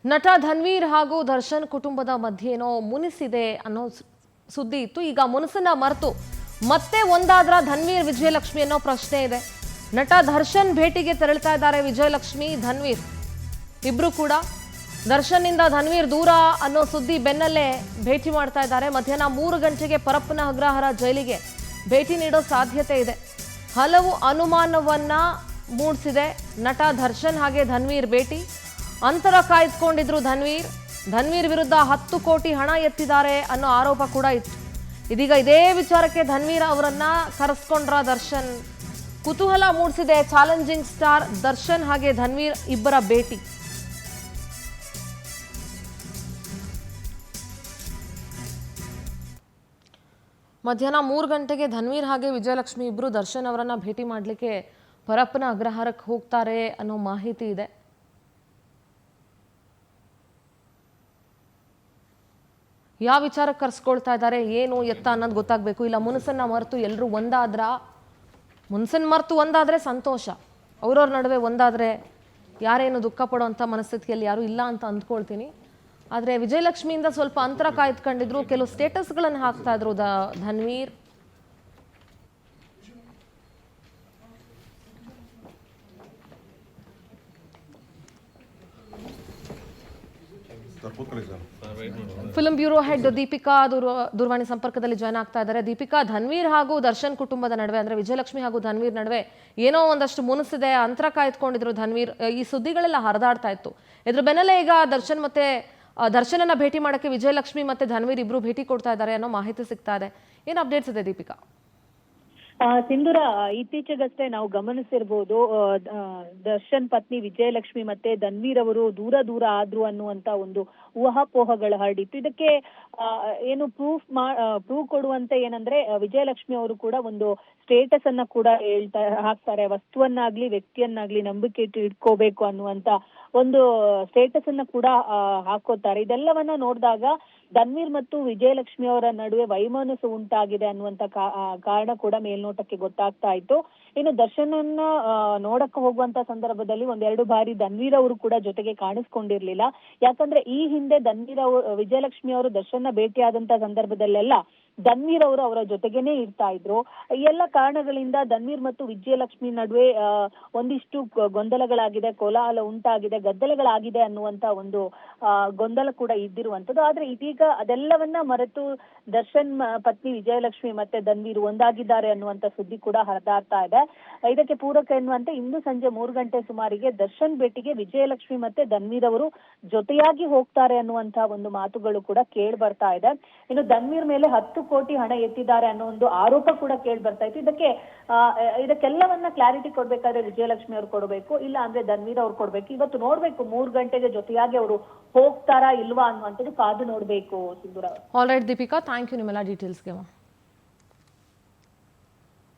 ನಟ ಧನ್ವೀರ್ ಹಾಗೂ ದರ್ಶನ್ ಕುಟುಂಬದ ಮಧ್ಯೆ ಏನೋ ಮುನಿಸಿದೆ ಅನ್ನೋ ಸುದ್ದಿ ಇತ್ತು. ಈಗ ಮುನಿಸನ್ನ ಮರೆತು ಮತ್ತೆ ಒಂದಾದ್ರ ಧನ್ವೀರ್ ವಿಜಯಲಕ್ಷ್ಮಿ ಅನ್ನೋ ಪ್ರಶ್ನೆ ಇದೆ. ನಟ ದರ್ಶನ್ ಭೇಟಿಗೆ ತೆರಳ್ತಾ ಇದ್ದಾರೆ ವಿಜಯಲಕ್ಷ್ಮಿ ಧನ್ವೀರ್ ಇಬ್ರು ಕೂಡ. ದರ್ಶನ್ ಇಂದ ಧನ್ವೀರ್ ದೂರ ಅನ್ನೋ ಸುದ್ದಿ ಬೆನ್ನಲ್ಲೇ ಭೇಟಿ ಮಾಡ್ತಾ ಇದ್ದಾರೆ. ಮಧ್ಯಾಹ್ನ 3 ಗಂಟೆಗೆ ಪರಪ್ಪನ ಅಗ್ರಹಾರ ಜೈಲಿಗೆ ಭೇಟಿ ನೀಡೋ ಸಾಧ್ಯತೆ ಇದೆ. ಹಲವು ಅನುಮಾನವನ್ನ ಮೂಡಿಸಿದೆ ನಟ ದರ್ಶನ್ ಹಾಗೆ ಧನ್ವೀರ್ ಭೇಟಿ. ಅಂತರ ಕಾಯ್ದುಕೊಂಡಿದ್ರು ಧನ್ವೀರ್ ವಿರುದ್ಧ 10 ಕೋಟಿ ಹಣ ಎತ್ತಿದ್ದಾರೆ ಅನ್ನೋ ಆರೋಪ ಕೂಡ ಇತ್ತು. ಇದೀಗ ಇದೇ ವಿಚಾರಕ್ಕೆ ಧನ್ವೀರ್ ಅವರನ್ನ ಕರೆಸ್ಕೊಂಡ್ರ ದರ್ಶನ್. ಕುತೂಹಲ ಮೂಡಿಸಿದೆ ಚಾಲೆಂಜಿಂಗ್ ಸ್ಟಾರ್ ದರ್ಶನ್ ಹಾಗೆ ಧನ್ವೀರ್ ಇಬ್ಬರ ಭೇಟಿ. ಮಧ್ಯಾಹ್ನ 3 ಗಂಟೆಗೆ ಧನ್ವೀರ್ ಹಾಗೆ ವಿಜಯಲಕ್ಷ್ಮಿ ಇಬ್ರು ದರ್ಶನ್ ಅವರನ್ನ ಭೇಟಿ ಮಾಡಲಿಕ್ಕೆ ಪರಪ್ಪನ ಅಗ್ರಹಾರಕ್ಕೆ ಹೋಗ್ತಾರೆ ಅನ್ನೋ ಮಾಹಿತಿ ಇದೆ. ಯಾವ ವಿಚಾರಕ್ಕೆ ಕರ್ಸ್ಕೊಳ್ತಾ ಇದ್ದಾರೆ, ಏನು ಎತ್ತ ಅನ್ನೋದು ಗೊತ್ತಾಗಬೇಕು. ಇಲ್ಲ ಮುನಸನ್ನ ಮರೆತು ಎಲ್ಲರೂ ಮುನಸನ್ನ ಮರೆತು ಒಂದಾದ್ರೆ ಸಂತೋಷ, ಅವ್ರವ್ರ ನಡುವೆ ಒಂದಾದ್ರೆ ಯಾರೇನು ದುಃಖ ಪಡೋಂಥ ಮನಸ್ಥಿತಿಯಲ್ಲಿ ಯಾರು ಇಲ್ಲ ಅಂತ ಅಂದ್ಕೊಳ್ತೀನಿ. ಆದರೆ ವಿಜಯಲಕ್ಷ್ಮಿಯಿಂದ ಸ್ವಲ್ಪ ಅಂತರ ಕಾಯ್ದುಕೊಂಡಿದ್ರು, ಕೆಲವು ಸ್ಟೇಟಸ್ಗಳನ್ನು ಹಾಕ್ತಾ ಇದ್ರು Dhanveer. Film bureau head Deepika ದೂರವಾಣಿ ಸಂಪರ್ಕದಲ್ಲಿ ಜಾಯ್ನ್ ಆಗ್ತಾ ಇದ್ದಾರೆ. ದೀಪಿಕಾ, ಧನ್ವೀರ್ ಹಾಗೂ ದರ್ಶನ್ ಕುಟುಂಬದ ನಡುವೆ ಅಂದ್ರೆ ವಿಜಯಲಕ್ಷ್ಮಿ ಹಾಗೂ ಧನ್ವೀರ್ ನಡುವೆ ಏನೋ ಒಂದಷ್ಟು ಮುನಿಸಿದೆ, ಅಂತರ ಕಾಯ್ದುಕೊಂಡಿದ್ರು ಧನ್ವೀರ್. ಈ ಸುದ್ದಿಗಳೆಲ್ಲ ಹರಿದಾಡ್ತಾ ಇತ್ತು. ಇದ್ರ ಬೆನ್ನಲ್ಲೇ ಈಗ ದರ್ಶನನ್ನ ಭೇಟಿ ಮಾಡಕ್ಕೆ ವಿಜಯಲಕ್ಷ್ಮಿ ಮತ್ತೆ ಧನ್ವೀರ್ ಇಬ್ರು ಭೇಟಿ ಕೊಡ್ತಾ ಇದ್ದಾರೆ ಅನ್ನೋ ಮಾಹಿತಿ ಸಿಗ್ತಾ ಇದೆ. ಏನ್ ಅಪ್ಡೇಟ್ಸ್ ಇದೆ ದೀಪಿಕಾ? ಸಿಂಧೂರ, ಇತ್ತೀಚೆಗಷ್ಟೇ ನಾವು ಗಮನಿಸಿರ್ಬೋದು, ದರ್ಶನ್ ಪತ್ನಿ ವಿಜಯಲಕ್ಷ್ಮಿ ಮತ್ತೆ ಧನ್ವೀರ್ ಅವರು ದೂರ ಆದ್ರು ಅನ್ನುವಂತ ಒಂದು ಊಹಾಪೋಹಗಳು ಹರಡಿತ್ತು. ಇದಕ್ಕೆ ಏನು ಪ್ರೂಫ್ ಕೊಡುವಂತೆ ಏನಂದ್ರೆ ವಿಜಯಲಕ್ಷ್ಮಿ ಅವರು ಕೂಡ ಒಂದು ಸ್ಟೇಟಸ್ ಅನ್ನ ಕೂಡ ಹಾಕ್ತಾರೆ. ವಸ್ತುವನ್ನಾಗ್ಲಿ ವ್ಯಕ್ತಿಯನ್ನಾಗ್ಲಿ ನಂಬಿಕೆ ಇಟ್ಕೋಬೇಕು ಅನ್ನುವಂತ ಒಂದು ಸ್ಟೇಟಸ್ ಅನ್ನ ಕೂಡ ಹಾಕೋತಾರೆ. ಇದೆಲ್ಲವನ್ನ ನೋಡಿದಾಗ ಧನ್ವೀರ್ ಮತ್ತು ವಿಜಯಲಕ್ಷ್ಮಿ ಅವರ ನಡುವೆ ವೈಮನಸ್ಸು ಉಂಟಾಗಿದೆ ಅನ್ನುವಂತ ಕಾರಣ ಕೂಡ ಮೇಲ್ನೋಟಕ್ಕೆ ಗೊತ್ತಾಗ್ತಾ ಇತ್ತು. ಇನ್ನು ದರ್ಶನನ್ನ ನೋಡಕ್ಕೆ ಹೋಗುವಂತ ಸಂದರ್ಭದಲ್ಲಿ 1-2 ಬಾರಿ ಧನ್ವೀರ್ ಅವರು ಕೂಡ ಜೊತೆಗೆ ಕಾಣಿಸ್ಕೊಂಡಿರ್ಲಿಲ್ಲ. ಯಾಕಂದ್ರೆ ಈ ಹಿಂದೆ ವಿಜಯಲಕ್ಷ್ಮಿ ಅವರು ದರ್ಶನ ಭೇಟಿಯಾದಂತ ಸಂದರ್ಭದಲ್ಲೆಲ್ಲ ಧನ್ವೀರ್ ಅವರು ಅವರ ಜೊತೆಗೇನೆ ಇರ್ತಾ ಇದ್ರು. ಎಲ್ಲ ಕಾರಣಗಳಿಂದ ಧನ್ವೀರ್ ಮತ್ತು ವಿಜಯಲಕ್ಷ್ಮಿ ನಡುವೆ ಒಂದಿಷ್ಟು ಗೊಂದಲಗಳಾಗಿದೆ, ಕೋಲಾಹಲ ಉಂಟಾಗಿದೆ, ಗದ್ದಲಗಳಾಗಿದೆ ಅನ್ನುವಂತ ಒಂದು ಗೊಂದಲ ಕೂಡ ಇದ್ದಿರುವಂತದ್ದು. ಆದ್ರೆ ಇದೀಗ ಅದೆಲ್ಲವನ್ನ ಮರೆತು ದರ್ಶನ್ ಪತ್ನಿ ವಿಜಯಲಕ್ಷ್ಮಿ ಮತ್ತೆ ಧನ್ವೀರ್ ಒಂದಾಗಿದ್ದಾರೆ ಅನ್ನುವಂತ ಸುದ್ದಿ ಕೂಡ ಹರಿದಾಡ್ತಾ ಇದೆ. ಇದಕ್ಕೆ ಪೂರಕ ಎನ್ನುವಂತೆ ಇಂದು ಸಂಜೆ 3 ಗಂಟೆ ಸುಮಾರಿಗೆ ದರ್ಶನ್ ಭೇಟಿಗೆ ವಿಜಯಲಕ್ಷ್ಮಿ ಮತ್ತೆ ಧನ್ವೀರ್ ಅವರು ಜೊತೆಯಾಗಿ ಹೋಗ್ತಾರೆ ಅನ್ನುವಂತ ಒಂದು ಮಾತುಗಳು ಕೂಡ ಕೇಳಿ ಬರ್ತಾ ಇದೆ. ಇನ್ನು ಧನ್ವೀರ್ ಮೇಲೆ 10 ಕೋಟಿ ಹಣ ಎತ್ತಿದ್ದಾರೆ ಅನ್ನೋ ಒಂದು ಆರೋಪ ಕೂಡ ಕೇಳಿ ಬರ್ತಾ ಇತ್ತು. ಇದಕ್ಕೆಲ್ಲವನ್ನ ಕ್ಲಾರಿಟಿ ಕೊಡ್ಬೇಕಾದ್ರೆ ವಿಜಯಲಕ್ಷ್ಮಿ ಅವ್ರು ಕೊಡಬೇಕು, ಇಲ್ಲ ಅಂದ್ರೆ ಧನ್ವೀರ್ ಅವ್ರು ಕೊಡ್ಬೇಕು. ಇವತ್ತು ನೋಡ್ಬೇಕು 3 ಗಂಟೆಗೆ ಜೊತೆಯಾಗಿ ಅವರು ಹೋಗ್ತಾರಾ ಇಲ್ವಾ ಅನ್ನುವಂಥದ್ದು ಕಾದು ನೋಡ್ಬೇಕು. Sindhura. All right Deepika, thank you ನಿಮ್ಮೆಲ್ಲ ಡೀಟೇಲ್ಸ್ಗೆ.